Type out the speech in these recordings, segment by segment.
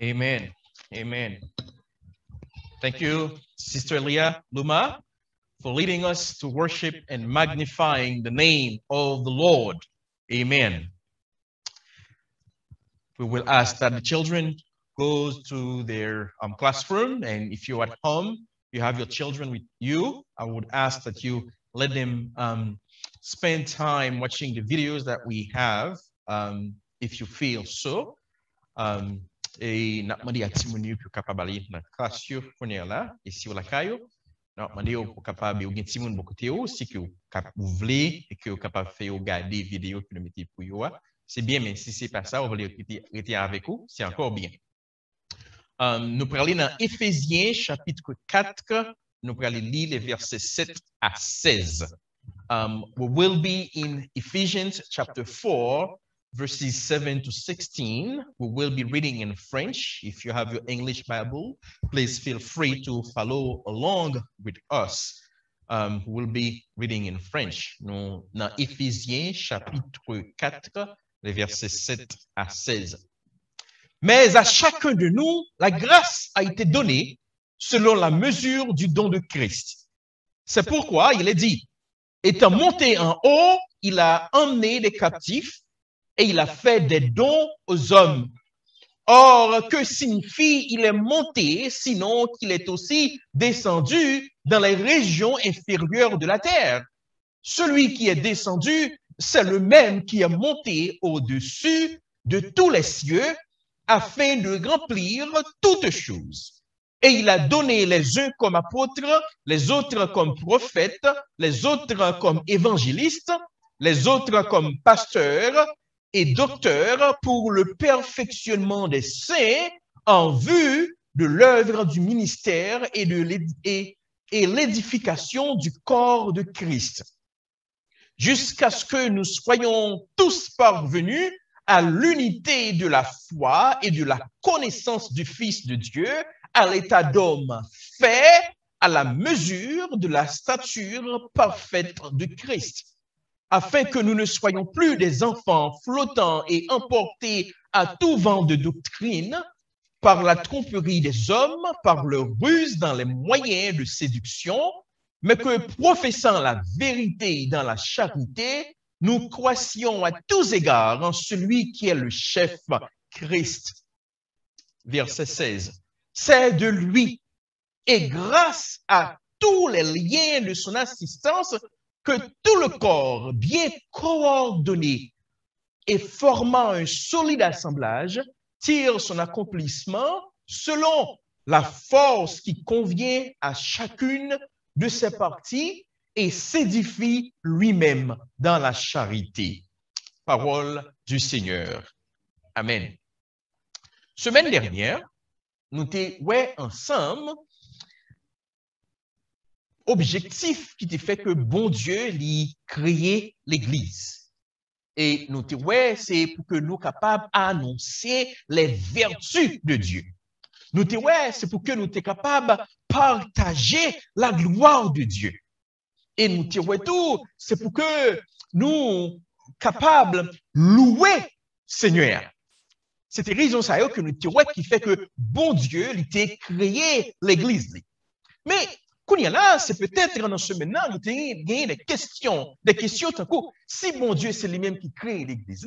Amen. Amen. Thank you, Sister Leah Luma, for leading us to worship and magnifying the name of the Lord. Amen. We will ask that the children go to their classroom, and if you're at home, you have your children with you, I would ask that you let them spend time watching the videos that we have, if you feel so. Et n'a demandé à Timoni pour capable aller dans classe yo connait là et si vous la caillou n'a demandé pour capable ou gen Timon bon côté ou si que vous voulez et que vous capable faire regarder vidéo que nous mettez pour yo c'est bien mais si c'est pas ça vous voulez rester avec vous c'est encore bien. Nous prenons aller dans Éphésiens chapitre 4, nous prenons aller lire les versets 7 à 16. We will be in Ephesians chapter 4 verses 7 to 16. We will be reading in French. If you have your English Bible, please feel free to follow along with us. We'll be reading in French. Nous, dans Éphésiens chapitre 4, les versets 7 à 16. Mais à chacun de nous, la grâce a été donnée selon la mesure du don de Christ. C'est pourquoi il est dit, étant monté en haut, il a emmené des captifs et il a fait des dons aux hommes. Or, que signifie il est monté, sinon qu'il est aussi descendu dans les régions inférieures de la terre? Celui qui est descendu, c'est le même qui est monté au-dessus de tous les cieux, afin de remplir toutes choses. Et il a donné les uns comme apôtres, les autres comme prophètes, les autres comme évangélistes, les autres comme pasteurs et docteurs pour le perfectionnement des saints en vue de l'œuvre du ministère et l'édification du corps de Christ, jusqu'à ce que nous soyons tous parvenus à l'unité de la foi et de la connaissance du Fils de Dieu, à l'état d'homme fait à la mesure de la stature parfaite de Christ, afin que nous ne soyons plus des enfants flottants et emportés à tout vent de doctrine par la tromperie des hommes, par leur ruse dans les moyens de séduction, mais que professant la vérité dans la charité, nous croissions à tous égards en celui qui est le chef, Christ. Verset 16. C'est de lui et grâce à tous les liens de son assistance que tout le corps, bien coordonné et formant un solide assemblage, tire son accomplissement selon la force qui convient à chacune de ses parties et s'édifie lui-même dans la charité. Parole du Seigneur. Amen. Semaine dernière, nous étions ensemble objectif qui te fait que bon Dieu lui créé l'Église. Et nous c'est pour que nous capables d'annoncer les vertus de Dieu. Nous c'est pour que nous soyons capables de partager la gloire de Dieu. Et nous tout, c'est pour que nous capables de louer Seigneur. C'était raison ça que nous qui fait que bon Dieu il t'a créé l'Église. Mais là, c'est peut-être dans ce maintenant, nous avons des questions tant que si bon Dieu c'est lui-même qui crée l'Église,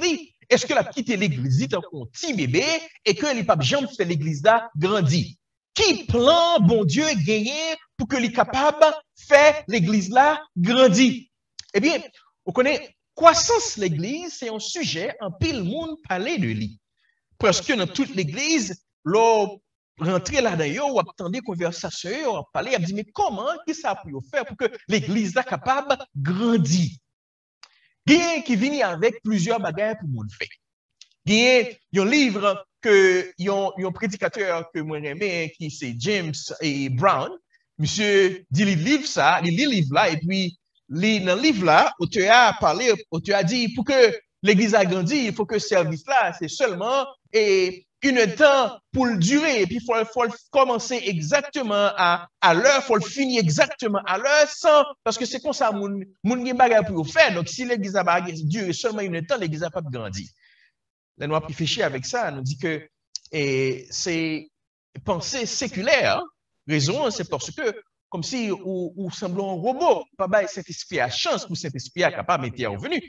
est-ce que la petite l'Église est un petit bébé et que les papes jamais fait l'Église là grandir? Qui plan bon Dieu gagné pour que les capable faire l'Église là grandir? Eh bien, vous connaissez croissance l'Église, c'est un sujet en pile monde parler de lui. Parce que dans toute l'Église, l'on rentrer là-dedans, ou attendre conversation, ou parler, on dit mais comment, qu'est-ce que ça peut faire pour que l'Église soit capable de grandir? Il y a qui vient avec plusieurs bagages pour monde faire. Il y a un livre que il y a un prédicateur que moi j'aime qui c'est James et Brown. Monsieur dit il livre ça, il lit le livre là et puis dans le livre là, auteur a parlé, auteur a dit pour que l'Église a grandi, il faut que ce service là c'est seulement une temps pour le durer, et puis il faut commencer exactement à l'heure, il faut le finir exactement à l'heure, sans, parce que c'est comme ça, mon bagage pour faire. Donc, si l'église a duré seulement une temps, l'église n'a pas grandi. Là, nous avons réfléchi avec ça, nous dit que et c'est pensée séculaire. Raison, c'est parce que, comme si ou semblons un robot, pas cet esprit à chance pour cet esprit à capable d'intervenir.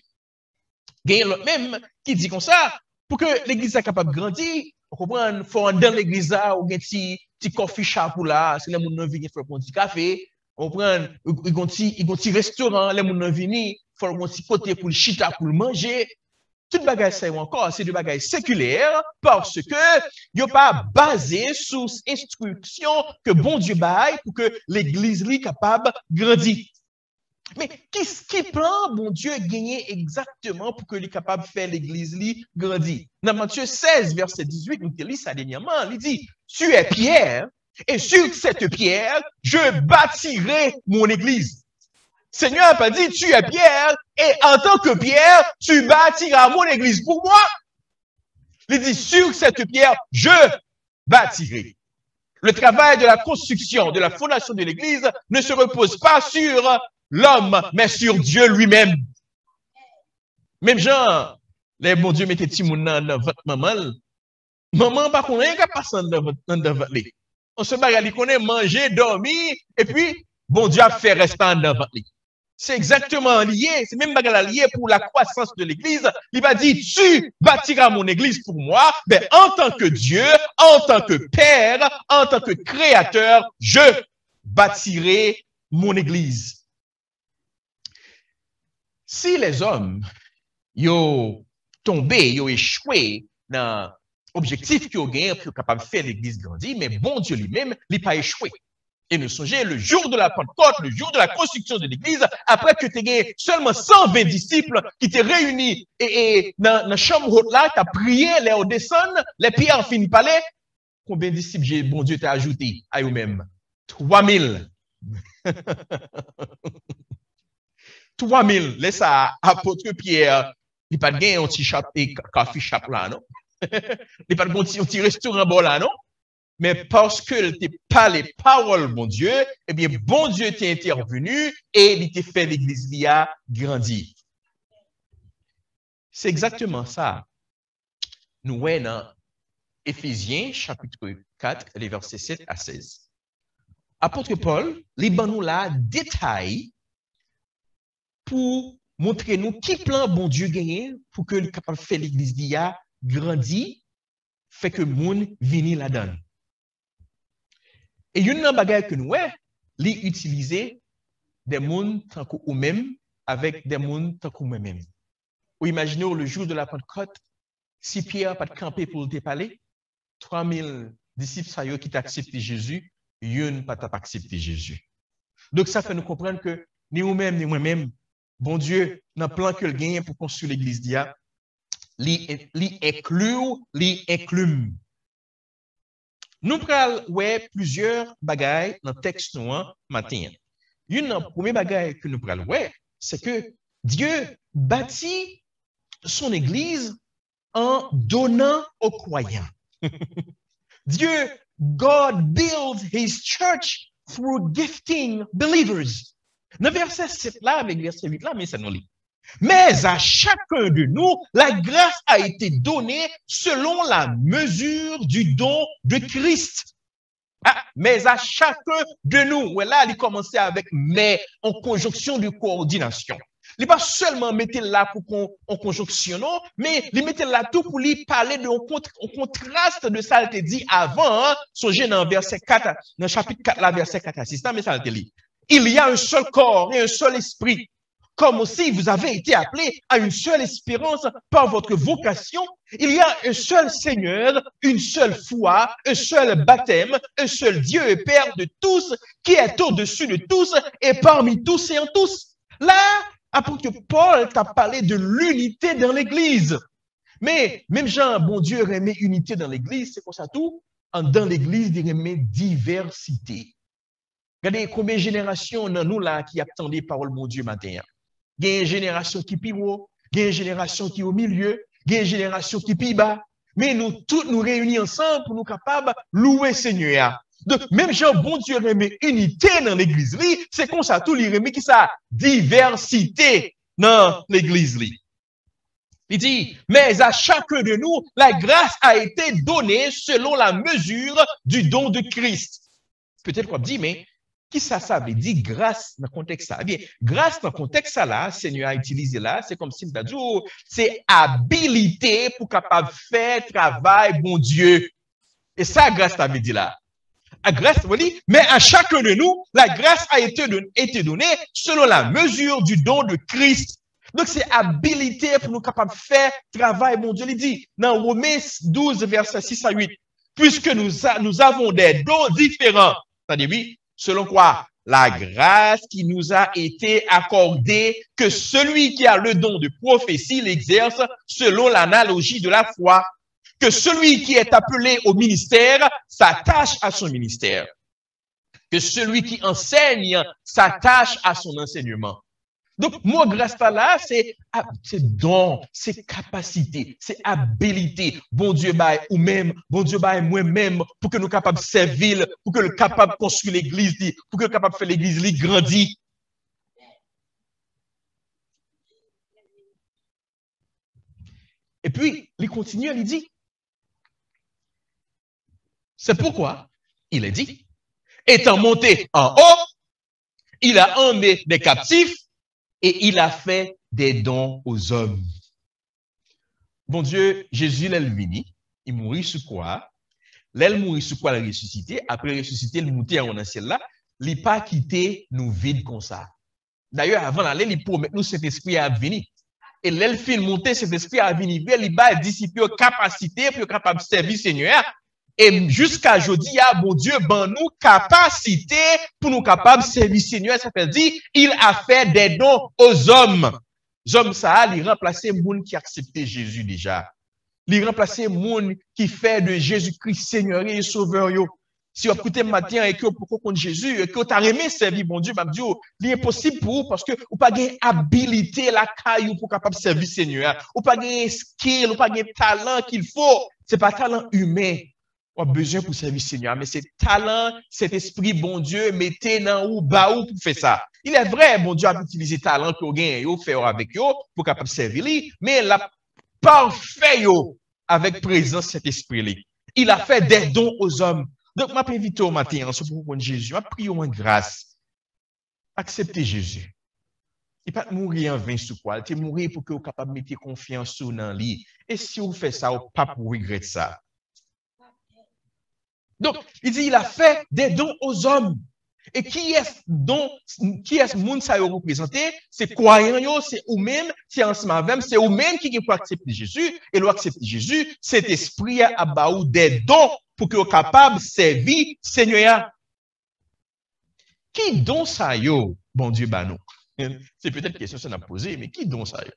Il y a l'autre même qui dit comme ça, pour que l'église soit capable de grandir, vous comprenez, il faut dans l'église là, ou un petit coffee shop là, si les gens viennent faire un petit café, vous comprenez, il y a un petit restaurant, les gens viennent, il faut un petit côté pour le chita, pour le manger. Tout bagage ça encore, c'est du bagage séculaire parce que il pas basé sur instruction que bon Dieu baille pour que l'église soit capable de grandir. Mais qu'est-ce qui plan bon Dieu gagner exactement pour que il capable de faire l'église grandir? Dans Matthieu 16 verset 18, nous te lit ça dernièrement, il dit tu es Pierre et sur cette pierre je bâtirai mon église. Seigneur n'a pas dit, tu es Pierre, et en tant que Pierre, tu bâtiras mon église pour moi. Il dit, sur cette pierre, je bâtirai. Le travail de la construction, de la fondation de l'église ne se repose pas sur l'homme, mais sur Dieu lui-même. Même genre, les bons Dieu mettez petit moun dans votre maman. Maman, par contre, rien qu'à passer dans votre lit. On se bagarre, il connaît manger, dormir, et puis, bon Dieu a fait rester dans votre lit. C'est exactement lié, c'est même bagarre lié pour la croissance de l'église. Il va dire, tu bâtiras mon église pour moi, mais en tant que Dieu, en tant que Père, en tant que Créateur, je bâtirai mon église. Si les hommes, ont tombé, ont échoué dans l'objectif qu'ils ont gagné pour capable de faire l'église grandir, mais bon Dieu lui-même, il n'a pas échoué. Et nous songez, le jour de la Pentecôte, le jour de la construction de l'église, après que tu aies seulement 120 disciples qui t'ont réunis et dans la chambre haute là, tu as prié, les hauts descendent, les pierres finissent par les. Combien de disciples bon Dieu t'a ajouté à eux-mêmes? 3000. 3000. Laisse à apôtre Pierre. Il n'y a pas de gain, un petit café chap là, non? Il n'y a pas de un petit restaurant bon là, non? Mais parce que tu n'as pas les paroles, mon Dieu, eh bien, bon Dieu t'est intervenu et il t'a fait l'église a grandi. C'est exactement ça. Nous voyons dans Éphésiens, chapitre 4, les versets 7 à 16. Apôtre Paul, il nous là détail pour montrer nous qui plan bon Dieu gagné pour que le capable de faire l'église a grandi, fait que le monde vienne là-dedans. Et une bagaille que nous avons, c'est utiliser des mondes tant que nous-mêmes avec des mondes tant que nous-mêmes. Ou imaginez le jour de la Pentecôte, si Pierre n'a pas de camper pour te parler, 3000 disciples qui t'acceptent Jésus, ils pas accepté Jésus. Donc ça fait nous comprendre que ni nous-mêmes, ni moi-même, bon Dieu, dans le plan que le gagne pour construire l'église d'IA, li inclut. Nous prenons plusieurs bagailles dans le texte noir matin. Une première bagaille que nous prenons, c'est que Dieu bâtit son église en donnant aux croyants. Dieu, God builds his church through gifting believers. Dans le verset 7 là, avec verset 8 là, mais ça nous lit. Mais à chacun de nous, la grâce a été donnée selon la mesure du don de Christ. Ah, mais à chacun de nous, là, il commençait avec mais en conjonction de coordination. Il n'est pas seulement mettre là pour qu'on conjonctionne, mais il mettait là tout pour lui parler de contraste de ça, il dit avant, hein, songez dans verset 4, dans chapitre 4, là, verset 4 à 6, mais ça le dit. Il y a un seul corps et un seul esprit. Comme aussi vous avez été appelés à une seule espérance par votre vocation, il y a un seul Seigneur, une seule foi, un seul baptême, un seul Dieu et Père de tous, qui est au-dessus de tous et parmi tous et en tous. Là, apôtre Paul t'a parlé de l'unité dans l'Église. Mais même Jean, bon Dieu remet unité dans l'Église, c'est pour ça tout. Dans l'Église, il remet diversité. Regardez combien de générations dans nous là qui attendent les paroles de mon Dieu matin. Il y a une génération qui est haut, il y a une génération qui est au milieu, il y a une génération qui est bas. Mais nous tous nous réunis ensemble pour nous capables de louer Seigneur. Donc, même Jean, bon Dieu remet unité dans l'église, c'est comme ça, tout il remet qui ça? Diversité dans l'église. Il dit, mais à chacun de nous, la grâce a été donnée selon la mesure du don de Christ. Peut-être qu'on dit, mais qui ça veut dire grâce dans le contexte ça? Eh bien, grâce dans le contexte ça là, Seigneur a utilisé là, c'est comme si dit, c'est habilité pour capable faire travail, bon Dieu. Et ça, grâce, ça veut dire là. La grâce, mais à chacun de nous, la grâce a été donnée selon la mesure du don de Christ. Donc, c'est habilité pour nous capables de faire travail, mon Dieu. Il dit dans Romains 12, versets 6 à 8, puisque nous avons des dons différents. C'est-à-dire, oui, selon quoi? La grâce qui nous a été accordée, que celui qui a le don de prophétie l'exerce selon l'analogie de la foi. Que celui qui est appelé au ministère s'attache à son ministère. Que celui qui enseigne s'attache à son enseignement. Donc, moi, grâce à là, c'est don, c'est capacité, c'est habilité. Bon Dieu, ou même, bon Dieu, moi-même, pour que nous capables de servir, pour que nous capables de construire l'église, pour que nous capables de faire l'église grandir. Et puis, il continue, il dit, c'est pourquoi, il est dit, étant monté en haut, il a emmené des captifs et il a fait des dons aux hommes. Bon Dieu, Jésus, il est venu, il mourit sur quoi? L'elle mourit sur quoi? Il ressuscité. Après ressuscité, il monté en un ciel là. Il n'a pas quitté nous vide comme ça. D'ailleurs, avant d'aller, il promet nous cet esprit à venir. Et l'elle fait monter cet esprit à venir, il va dissiper capacité pour capable de servir Seigneur. Et jusqu'à aujourd'hui, bon Dieu, ben nous capacité pour nous capables de servir Seigneur. Ça veut dire, il a fait des dons aux hommes. Les hommes, ça, il remplacer les gens qui acceptaient Jésus déjà. Il remplacer les gens qui fait de Jésus-Christ Seigneur et Sauveur. Si vous écoutez matin et que vous comprenez Jésus, et que vous avez aimé servir bon Dieu, il est impossible pour vous parce que vous n'avez pas habilité la caille pour capable servir Seigneur. Vous n'avez pas de skill, vous n'avez pas de talent qu'il faut. Ce n'est pas talent humain. On a besoin pour servir Seigneur, mais c'est talent, cet esprit, bon Dieu, mettez dans ou bas ou pour faire ça. Il est vrai, bon Dieu a utilisé talent que vous avez fait avec vous pour capable servir lui, mais la parfait avec présence cet esprit-là. Il a fait des dons aux hommes. Donc, je m'invite au matin, en ce pour Jésus, je prie en grâce. Acceptez Jésus. Il ne pas mourir en vain sous quoi. Il est mourir pour que vous soyez capable de mettre confiance dans lui. Et si vous faites ça, vous ne pas pour regretter ça. Donc, il dit, il a fait des dons aux hommes. Et qui est-ce monde ça représenté? C'est croyant, c'est ou-même, c'est ensemble avec, c'est ou-même qui peut accepter Jésus. Et l'on accepte Jésus, cet esprit a baou des dons pour que vous capable de servir Seigneur. Qui don ça yo, bon Dieu, bah non. C'est peut-être une question que ça a posé, mais qui don ça yo?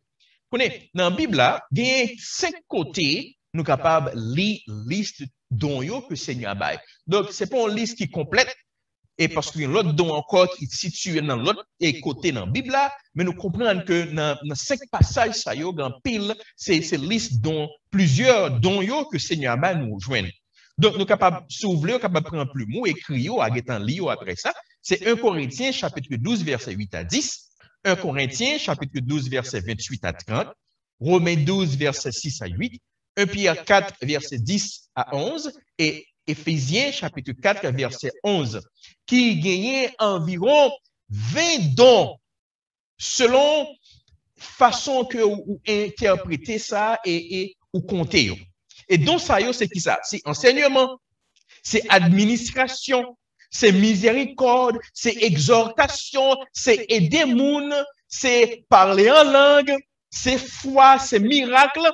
Vous connaissez, dans la Bible, il y a 5 côtés, nous capables de lire liste dons yo que Seigneur bail. Donc, ce n'est pas une liste qui est complète, et parce qu'il y a l'autre don encore qui est situé dans l'autre côté dans la Bible, mais nous comprenons que dans 5 passages, ça y est, dans pile, c'est liste dont plusieurs dons yo que Seigneur bail nous joignent. Donc, nous sommes capables, si vous voulez, nous sommes capables de prendre plus mot, écrire, à guetant lire après ça. C'est 1 Corinthiens, chapitre 12, verset 8 à 10. 1 Corinthiens, chapitre 12, verset 28 à 30. Romains 12, verset 6 à 8. 1 Pierre 4, verset 10 à 11. Et Éphésiens, chapitre 4, verset 11. Qui gagnait environ 20 dons selon façon que vous interprétez ça et vous comptez. Et donc, ça, c'est qui ça? C'est enseignement, c'est administration, c'est miséricorde, c'est exhortation, c'est aider moun, c'est parler en langue, c'est foi, c'est miracle,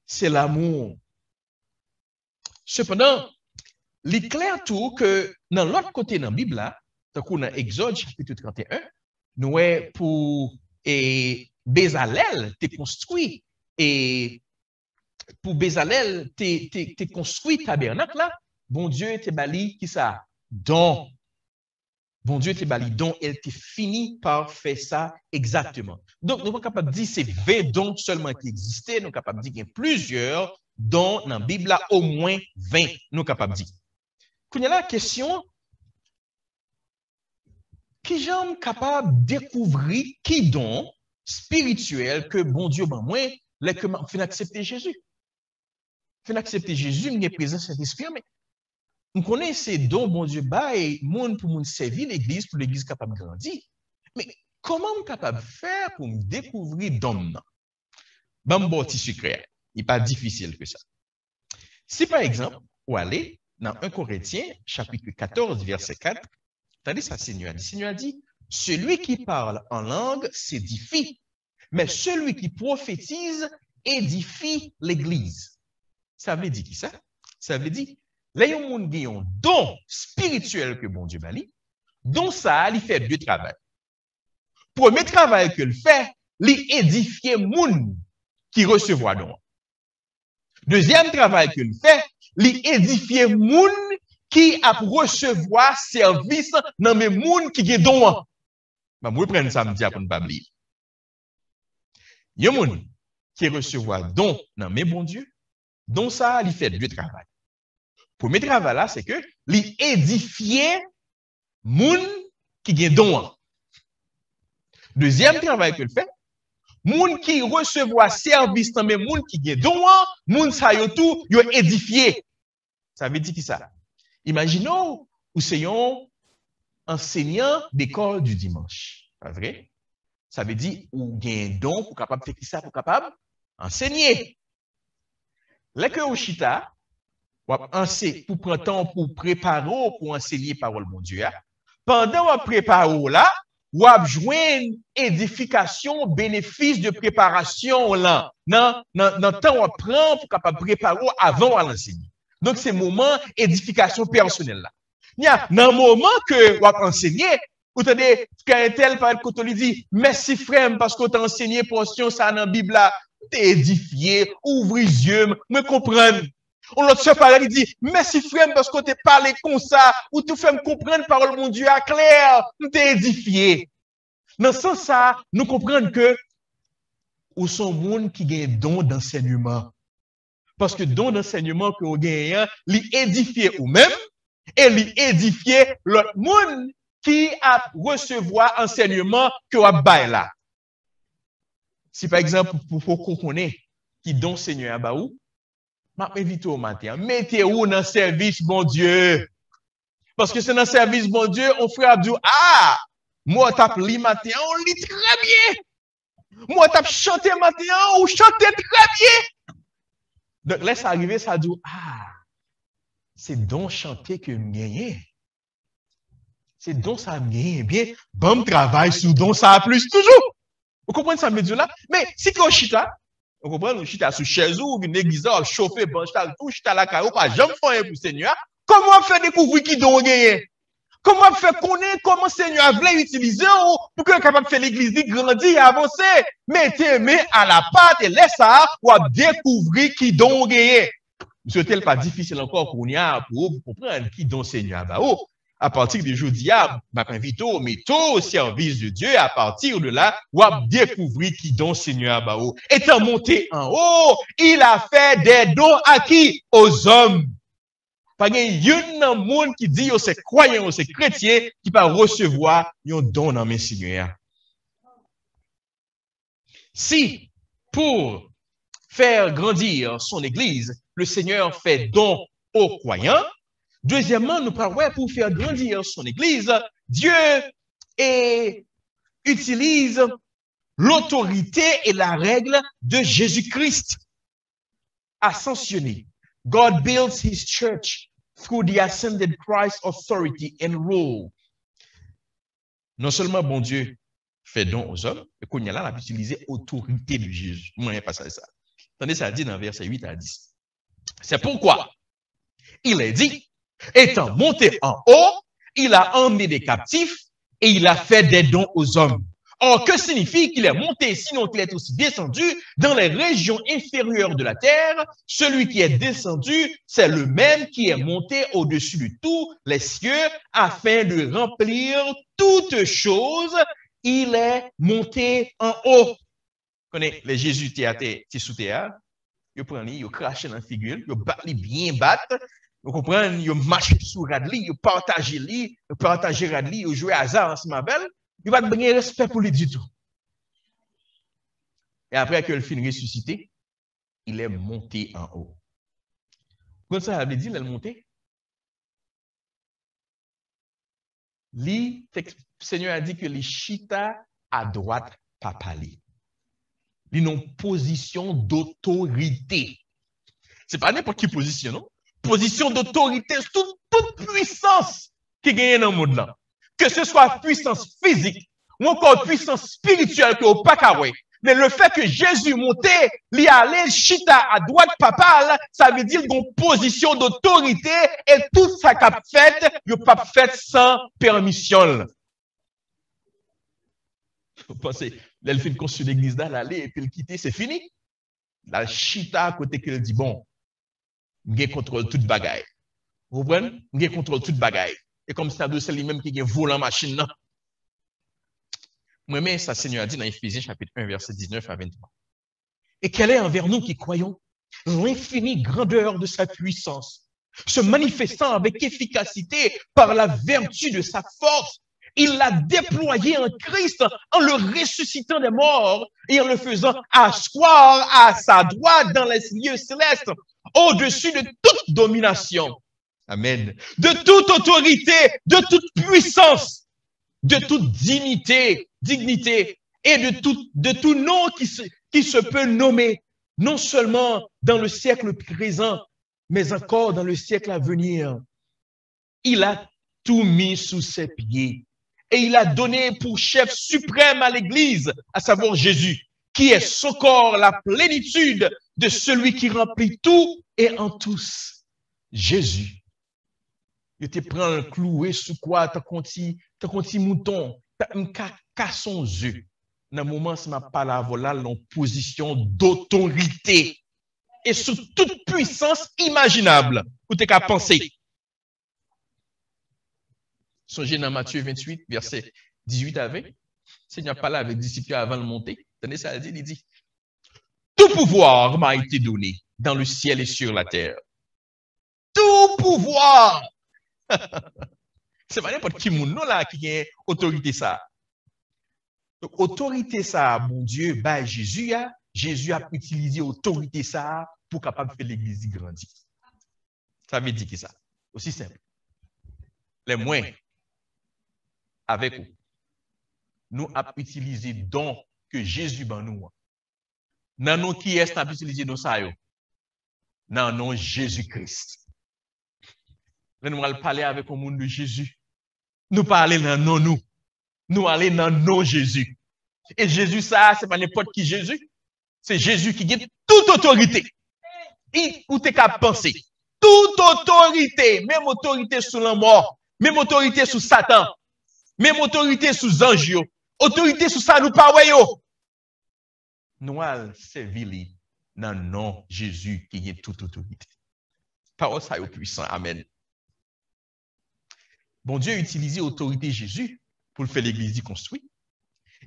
c'est l'amour. Cependant, il est clair tout que dans l'autre côté dans la Bible, dans Exode chapitre 31, nous est pour Bézalel, t'es construit et pour Bézalel, t'es construit tabernacle là, bon Dieu t'es bali qui ça? Don. Bon Dieu t'es bali don, elle t'est fini par faire ça exactement. Donc, nous sommes capables de dire c'est 20 dons seulement qui existaient, nous sommes capables de dire qu'il y a plusieurs dons dans la Bible là, au moins 20, nous sommes capables de dire. Quand il y a la question, qui j'aime capable de découvrir qui don spirituel que bon Dieu ban moi, les que m'a fait accepter Jésus. Fait accepter Jésus, il y a présence Saint-Esprit, mais on connaît ces dons bon Dieu ba et monde pour moun servir l'église pour l'église capable de grandir. Mais comment on capable de faire pour me découvrir dom nan? Bon petit secret, il n'est pas difficile que ça. Si par exemple, ou aller dans 1 Corinthiens, chapitre 14, verset 4, attendez ça, Seigneur a dit, celui qui parle en langue s'édifie, mais celui qui prophétise édifie l'église. Ça veut dire qui ça? Ça veut dire, là, il y a un don spirituel que bon Dieu bali, dont ça, il fait deux travail. Premier travail que le fait, il édifier moun qui recevra don. Deuxième travail que le fait, il édifier moun qui a recevoir service dans mes moun qui gen don. Bah, moi, prendre ça, me dire pour ne pas oublier. Il y a moun qui recevoir don dans mes bon Dieu, donc ça, il fait deux travail. Premier travail là, c'est que il édifier moun qui gen don. Deuxième travail que le fait, moun qui recevoir service dans mes moun qui gen don, moun sa yo tout, yo édifié. Ça veut dire qui ça? Imaginons, ou c'est un enseignant d'école du dimanche. Pas vrai? Ça veut dire, ou gen don pour capable faire ça, pour capable enseigner. Là que ou chita, pour prendre temps pour préparer, pour enseigner parole mon Dieu. Pendant ou préparer là, ou joindre édification, bénéfice de préparation là. Dans temps on prend pour capable préparer avant à l'enseigner. Donc c'est moment édification personnelle là. Il y a dans moment que on enseigner, vous entendez quand un tel parle quand on lui dit merci frère parce qu'on t'a enseigné portion ça dans la Bible là, t'es édifié, ouvre les yeux, me comprendre. On l'autre se parle, il dit merci frère parce qu'on t'a parlé comme ça, ou tout fait me comprendre parole mon Dieu à clair, t'es édifié. Dans ce sens ça, nous comprenons que ou sont monde qui gagne don d'enseignement. Parce que don d'enseignement que vous gagnez, l'édifier ou même et l'édifier l'autre monde qui a recevoir enseignement que vous avez là. Si par exemple, pour qu'on connaisse qui don Seigneur à Baou, m'a invité au matin, mettez-vous dans le service, bon Dieu. Parce que c'est dans le service, bon Dieu, on fait Abdou, ah, moi, tape li matin, on lit très bien. Moi, tape chanter matin, on chante très bien. Donc, laisse arriver, ça dit, ah, c'est donc chanter que me gagne. C'est donc ça me gagne. Bien, bon travail sur donc ça plus toujours. Vous comprenez ça, me dit là? Mais si tu chita, vous comprenez, chita sous chaise ou une église, chauffer, bon, tout chita la carreau, pas jamais faire pour Seigneur. Comment faire découvrir qui donc gagne? Comment faire connaître comment Seigneur voulait utiliser pour que capable de faire l'église grandir et avancer? Mettez main à la pâte et laisse ça pour découvrir qui donc gagne. Ce n'est pas difficile encore pour vous comprendre qui donc Seigneur va. À partir de jeudi, m'a invité au métaux au service de Dieu. À partir de là, vous découvrir qui donc Seigneur va. Étant monté en haut, il a fait des dons à qui? Aux hommes. Pas un monde qui dit que c'est croyant, c'est chrétien, qui va recevoir un don dans mes Seigneur. Si, pour faire grandir son église, le Seigneur fait don aux croyants, deuxièmement, nous parlons pour faire grandir son église, Dieu utilise l'autorité et la règle de Jésus-Christ ascensionné. God builds his church through the ascended Christ's authority and rule. Non seulement bon Dieu fait don aux hommes, mais qu'on y a là, on a utilisé l'autorité de Jésus. Moi, il n'y a pas ça. Attendez, ça dit dans verset 8 à 10. C'est pourquoi il est dit, étant monté en haut, il a emmené des captifs et il a fait des dons aux hommes. Or, que signifie qu'il est monté, sinon qu'il est aussi descendu dans les régions inférieures de la terre? Celui qui est descendu, c'est le même qui est monté au-dessus de tous les cieux afin de remplir toutes choses. Il est monté en haut. Connaissez les Jésus qui sous terre? Ils prennent, ils crachent dans la figure, ils battent bien battent. Vous comprenez? Ils marchent sur Radli, ils partagent Radli, ils jouent à hasard ensemble avec. Il va te donner respect pour lui du tout. Et après que le fin ressuscité, il est monté en haut. Quand ça avait dit, il est monté. Le Seigneur a dit que les chita à droite papa li. Il a une position d'autorité. Ce n'est pas n'importe quelle position, non? Position d'autorité, toute puissance qui gagne dans le monde là. Que ce soit puissance physique ou encore puissance spirituelle que au pas carré. Mais le fait que Jésus montait, lui allait chita à droite papa, ça veut dire une position d'autorité et tout ça qu'a fait, il pas fait sans permission. Vous pensez, l'elfin construit l'église là, l'aller et puis le quitter, c'est fini. La chita à côté qu'il dit, bon, il contrôle toute bagaille. Vous comprenez? Il contrôle toute bagaille. Et comme ça, c'est lui-même qui vole la machine là. Moi-même, ça, Seigneur a dit dans Éphésiens chapitre 1, verset 19 à 23. Et quelle est envers nous qui croyons l'infinie grandeur de sa puissance, se manifestant avec efficacité par la vertu de sa force. Il l'a déployé en Christ en le ressuscitant des morts et en le faisant asseoir à sa droite dans les lieux célestes, au-dessus de toute domination. Amen. De toute autorité, de toute puissance, de toute dignité et de tout nom qui se peut nommer, non seulement dans le siècle présent, mais encore dans le siècle à venir. Il a tout mis sous ses pieds et il a donné pour chef suprême à l'Église, à savoir Jésus, qui est son corps, la plénitude de celui qui remplit tout et en tous. Jésus. Il te prend un cloué sous quoi, t'as conti mouton, t'as un casson œuf. Dans le moment où je parle là, en position d'autorité et sous toute puissance imaginable. Vous t'es qu'à penser. Songez dans Matthieu 28, verset 18 à 20. Seigneur parle avec les disciples avant de monter. Tenez ça, il dit, tout pouvoir m'a été donné dans le ciel et sur la terre. Tout pouvoir! C'est pas n'importe qui moun là qui a autorité ça. Donc, autorité ça, mon Dieu, bah Jésus a utilisé autorité ça pour capable faire l'église grandir. Ça veut dire que ça. Aussi simple. Les moins avec nous avons utilisé don que Jésus ban nous. Nan nous qui est n'a utilisé dans ça yo. Nan non Jésus-Christ. Nous allons parler avec le monde de Jésus. Nous parler dans non nous. Nous allons dans non Jésus. Et Jésus, ça, c'est pas n'importe qui Jésus. C'est Jésus qui a toute autorité. Ou t'es qu'à penser. Toute autorité, même autorité sous la mort, même autorité sous Satan, même autorité sous ange, autorité sous ça nous pas yo. Nous allons servir dans non Jésus qui a toute autorité. Parole ça est puissant. Amen. Bon Dieu a utilisé l'autorité Jésus pour faire l'église construite.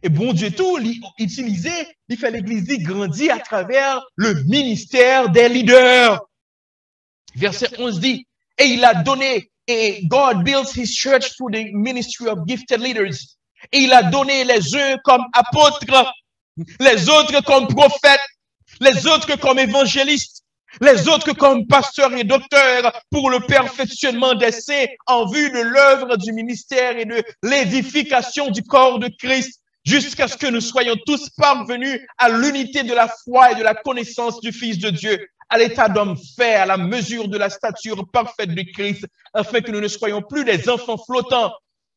Et bon Dieu tout, il fait l'église grandir à travers le ministère des leaders. Verset 11 dit, et il a donné, et God builds his church through the ministry of gifted leaders. Et il a donné les uns comme apôtres, les autres comme prophètes, les autres comme évangélistes, les autres comme pasteurs et docteurs pour le perfectionnement des saints en vue de l'œuvre du ministère et de l'édification du corps de Christ, jusqu'à ce que nous soyons tous parvenus à l'unité de la foi et de la connaissance du Fils de Dieu, à l'état d'homme fait, à la mesure de la stature parfaite de Christ, afin que nous ne soyons plus des enfants flottants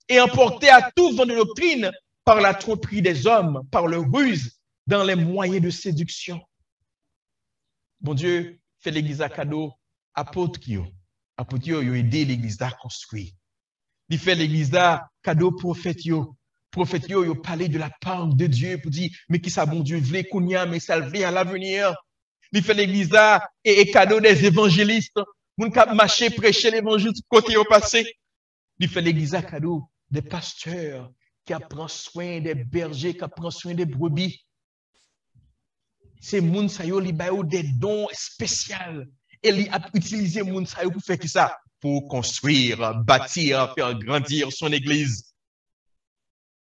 et emportés à tout vent de doctrine par la tromperie des hommes, par le ruse, dans les moyens de séduction. Bon Dieu, fait l'église à cadeau, apôtre qui ont aidé l'église à construire. Il fait l'église à cadeau prophète yo. Prophète yo parlé de la part de Dieu pour dire, mais qui ça bon Dieu voulait qu'on y a, mais ça vient à l'avenir. Il fait l'église là et cadeau des évangélistes. Moun k'ap marcher prêcher l'évangile côté au passé. Il fait l'église à cadeau des pasteurs qui prennent soin des bergers, qui prennent soin des brebis. C'est moun sa yo li bayo des dons spéciaux. Et il a utilisé moun sa yo pour faire ça, pour construire, bâtir, faire grandir son église.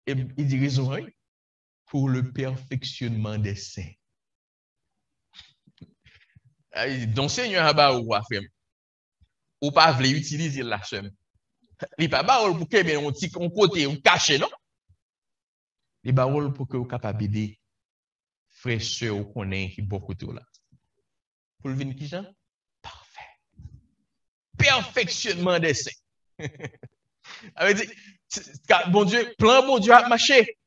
Et il dit raison, pour le perfectionnement des saints. Donc, Seigneur, bah, ou pas faire. Ou pas voulez utiliser la somme. Il pas barol pour que on petit côté ou caché non. Il barol pour que vous capable d'aider frères sœurs ou connaît qui beaucoup tout là. Pour le venir qui Jean? Parfait. Perfectionnement des saints. Bon Dieu, plan bon Dieu a marché.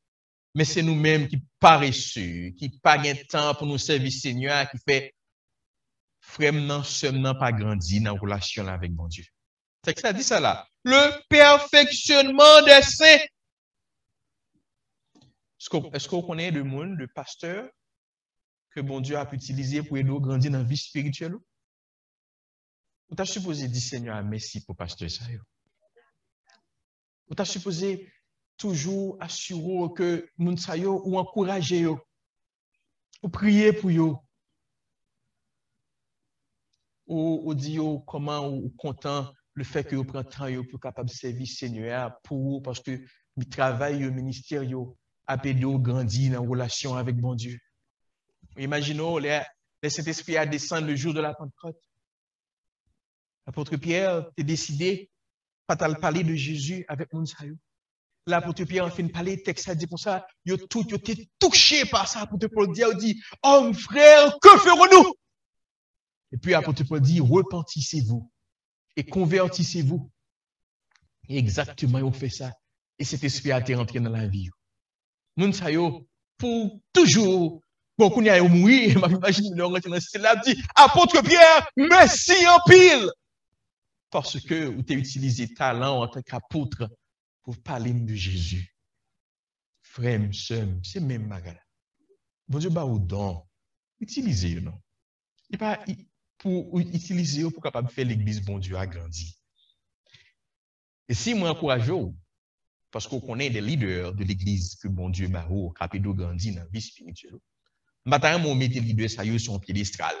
Mais c'est nous-mêmes qui paresseux, qui pas de temps pour nous servir Seigneur, qui fait frère non seulement pas grandi dans la relation avec bon Dieu. C'est que ça dit ça là. Le perfectionnement des saints. Est-ce qu'on connaît le monde de pasteurs que bon Dieu a pu utiliser pour aider nous grandir dans la vie spirituelle? Vous t'as supposé dire Seigneur merci pour pasteur ça. Vous t'as supposé toujours assurer que moun sa yo ou encourager yo ou prier pour yo ou dire comment ou content le fait que vous prenez temps yo pour capable servir Seigneur pour parce que le travail le ministère yo a aidé au grandir en relation avec bon Dieu. Imaginons les Saint-Esprit a descendu le jour de la Pentecôte. L'apôtre Pierre a décidé pas de parler de Jésus avec moun sa yo. L'apôtre Pierre en fin de parler, texte a dit pour ça, yo tout yo été touché par ça. L'apôtre Paul dit, homme frère, que ferons-nous? Et puis l'apôtre Paul dit, repentissez-vous et convertissez-vous. Et exactement, on fait ça. Et cet esprit a été rentré dans la vie. Moun sa yo, pour toujours, bon, qu'on y a mourir, m'imagine, on rentre dans ce là dit, apôtre Pierre, merci en pile. Parce que vous avez utilisé talent en tant qu'apôtre pour parler de Jésus. Frère, sœur, c'est même magala. Bon Dieu, bah, au don, utilisez, non? Et pas pour utiliser pour capable faire l'église, bon Dieu, a grandi. Et si moi, encourage, parce qu'on connaît des leaders de l'église que bon Dieu m'a capable de grandir dans la vie spirituelle. Maintenant, on met les leaders ça sur un piédestal.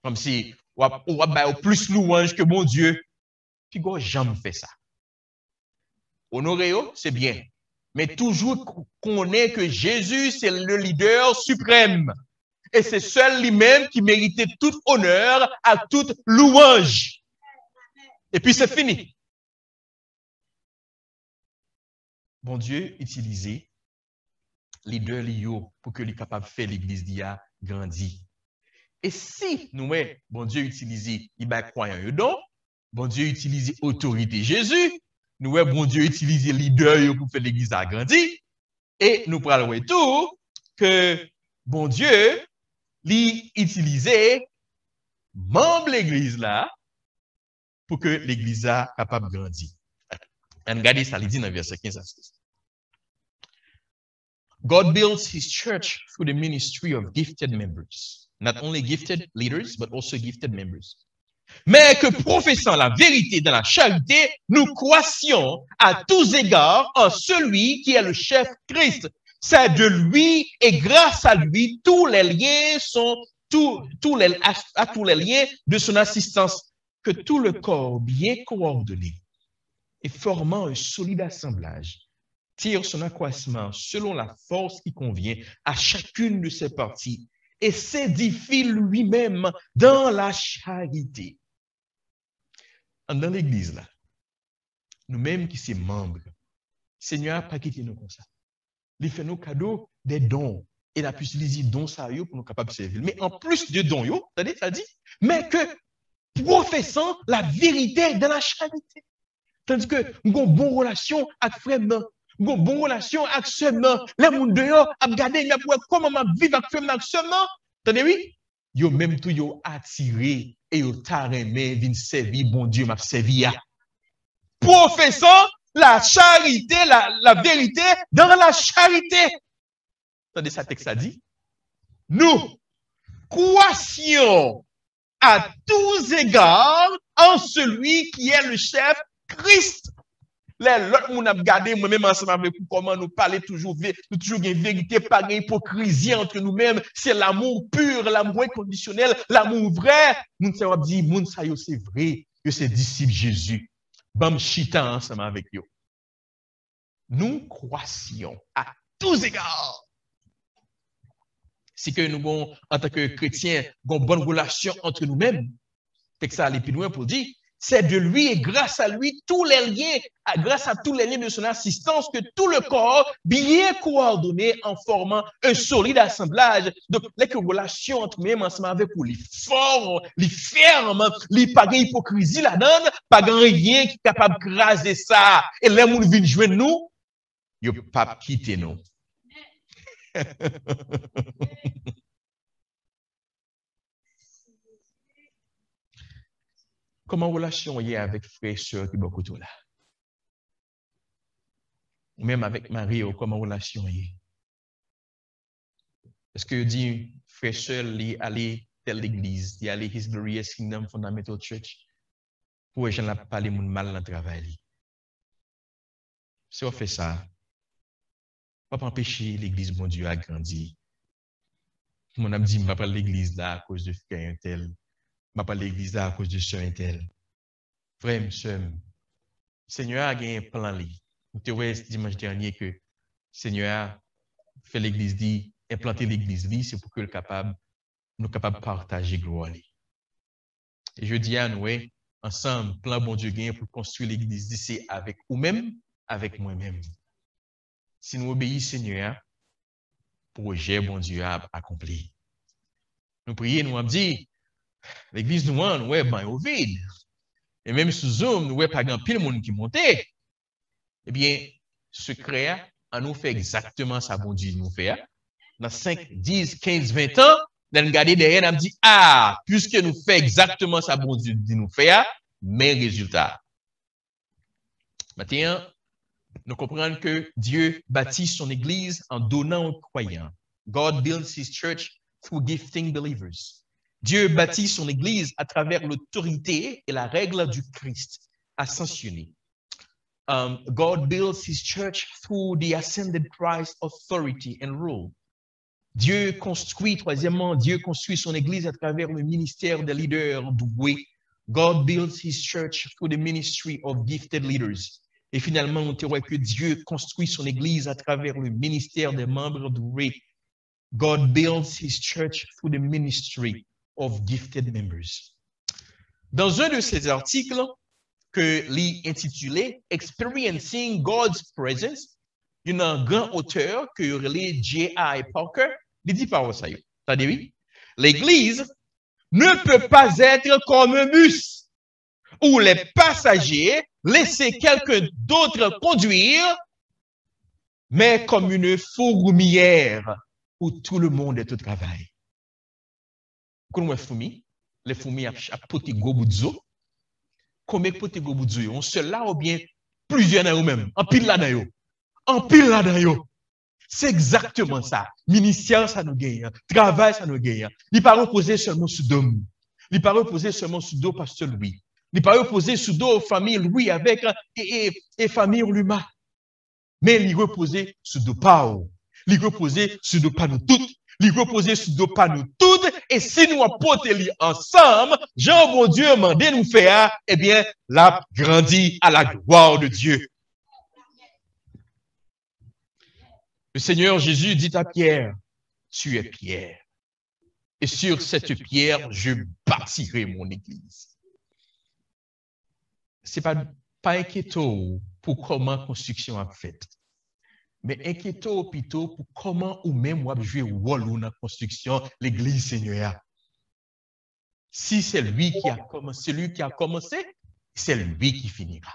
Comme si on va plus louange que bon Dieu. Puis, jamais fait ça. Honorer, c'est bien. Mais toujours qu'on est que Jésus, c'est le leader suprême. Et c'est seul lui-même qui méritait tout honneur à toute louange. Et puis, c'est fini. Bon Dieu utilisait leader Lio pour que les capable de faire l'église d'IA grandir. Et si nous, bon Dieu utilisait les croyants, donc, bon Dieu utilisait autorité Jésus, nous, bon Dieu utilisait leader pour faire l'église à grandir. Et nous parlons tout que bon Dieu utilisait membre de l'église là pour que l'église soit capable de grandir. Et regardez ça, il dit dans le verset 15 à 16. God builds his church through the ministry of gifted members. Not only gifted leaders, but also gifted members. Mais que professant la vérité dans la charité, nous croissions à tous égards en celui qui est le chef Christ. C'est de lui et grâce à lui, tous les liens sont tous les liens de son assistance, que tout le corps bien coordonné et formant un solide assemblage tire son accroissement selon la force qui convient à chacune de ses parties et s'édifie lui-même dans la charité. Dans l'église, là, nous-mêmes qui sommes membres, Seigneur n'a pas quitté nous comme ça. Il fait nos cadeaux des dons. Et la puisse utiliser dons ça pour nous capables de servir. Mais en plus de dons, ça dit, mais que professant la vérité dans la charité. Tandis que nous avons une bonne relation avec frère, nous avons une bonne relation avec sœur, les gens dehors, à regarder, comment je vis avec frère, avec sœur, attendez, oui? Yo même tout yo attiré et yo tarémé vin servir bon Dieu m'a servi à. Professant la charité, la vérité dans la charité. Attendez, ça texte ça dit. Nous croissions à tous égards en celui qui est le chef Christ. L'autre monde a regardé moi-même ensemble avec vous comment nous parler toujours une vérité, pas une hypocrisie entre nous-mêmes, c'est l'amour pur, l'amour inconditionnel, l'amour vrai. Nous savons dire moun sa yo c'est vrai, que c'est disciple Jésus. Bam chita ensemble avec eux. Nous croissions à tous égards. Si que nous avons, en tant que chrétiens, une bonne relation entre nous-mêmes, texte ça aller plus loin pour dire, c'est de lui et grâce à lui, tous les liens, grâce à tous les liens de son assistance, que tout le corps, bien coordonné en formant un solide assemblage. Donc, les relations entre nous ensemble avec vous, les forts, les fermes, les pas d'hypocrisie là-dedans, pas rien qui est capable de craser ça. Et les gens viennent joindre nous, ils ne pas quitter nous. Comment relation y est avec frère et soeur qui beaucoup tout là? Ou même avec Marie, comment relation y est? Est-ce que dit frère et soeur aller telle l'église, il aller His Glorious Kingdom Fundamental Church pour les gens la parler mon mal dans le travail. Si on fait ça, on va pas empêcher l'église bon Dieu à grandir. Mon ami dit, je ne vais pas l'église là à cause de frère un tel. Je ne vais pas l'église là à cause de soeur un tel. Frère, soeur, Seigneur a gagné un plan. Vous te voyez dimanche dernier que Seigneur fait l'église dit, implanter l'église dit, c'est pour que nous capables de partager gloire. Et je dis à nous, ensemble, plan bon Dieu gagne pour construire l'église dit, c'est avec vous-même, avec moi-même. Si nous obéissons Seigneur, projet bon Dieu a accompli. Nous prions, nous avons dit, l'église nous ouais, ben, au vide. Et même sous Zoom, nous voyons pas grand pile monde qui montait. Eh bien, secret, on nous fait exactement ça, bon Dieu nous fait. Dans 5, 10, 15, 20 ans, nous regardons derrière, on dit, puisque nous fait exactement ça, bon Dieu nous fait, mais résultat. Maintenant, nous comprenons que Dieu bâtit son église en donnant aux croyants. God builds his church through gifting believers. Dieu bâtit son église à travers l'autorité et la règle du Christ ascensionné. God builds his church through the ascended Christ authority and rule. Dieu construit, troisièmement, Dieu construit son église à travers le ministère des leaders doués. God builds his church through the ministry of gifted leaders. Et finalement, on dirait que Dieu construit son église à travers le ministère des membres doués. God builds his church through the ministry of gifted members. Dans un de ces articles que l'y intitulé Experiencing God's Presence, il y a un grand auteur que relève J.I. Parker, il dit par ça. C'est-à-dire, oui, l'église ne peut pas être comme un bus où les passagers laissent quelqu'un d'autre conduire, mais comme une fourmilière où tout le monde est au travail. Comment les fourmis à poté goboudzo, combien poté goboudzo, on se là ou bien plusieurs dans eux-mêmes, en pile là dans eux, en pile là dans eux. C'est exactement ça. Ministère, ça nous gagne. Travail, ça nous gagne. Il n'est pas reposé seulement sur d'hommes. Il n'est pas reposé seulement sur deux pasteurs Louis. Il n'est pas reposé sur deux familles Louis avec et famille Luma. Mais il reposé sur deux pas. Il reposé sur deux pas nous toutes. Il reposé sur deux pas nous toutes. Et si nous apportons ensemble, Jean bon Dieu m'a demandé nous faire, eh bien, la grandit à la gloire de Dieu. Le Seigneur Jésus dit à Pierre, tu es Pierre. Et sur cette pierre, je bâtirai mon église. Ce n'est pas inquiétant pour comment la construction a fait. Mais inquiétant plutôt pour comment ou même on jouer rôle dans la construction l'église Seigneur. Si c'est lui qui a commencé, c'est lui qui finira.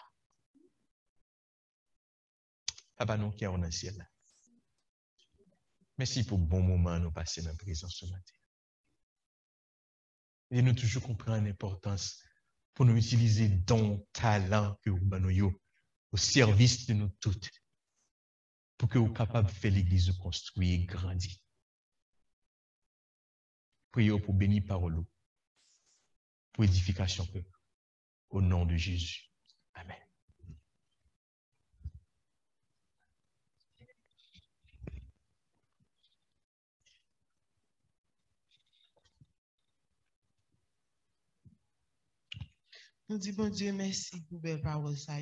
Papa, nous qui sommes dans le ciel. Merci pour le bon moment nous passer dans la présence ce matin. Et nous toujours comprendre l'importance pour nous utiliser dons, talents que vous avez au service de nous toutes, pour que vous soyez capables de faire l'église construire et grandir. Prions pour bénir parole, pour édification peuple, au nom de Jésus. Amen. Nous disons bon Dieu merci pour belle parole ça.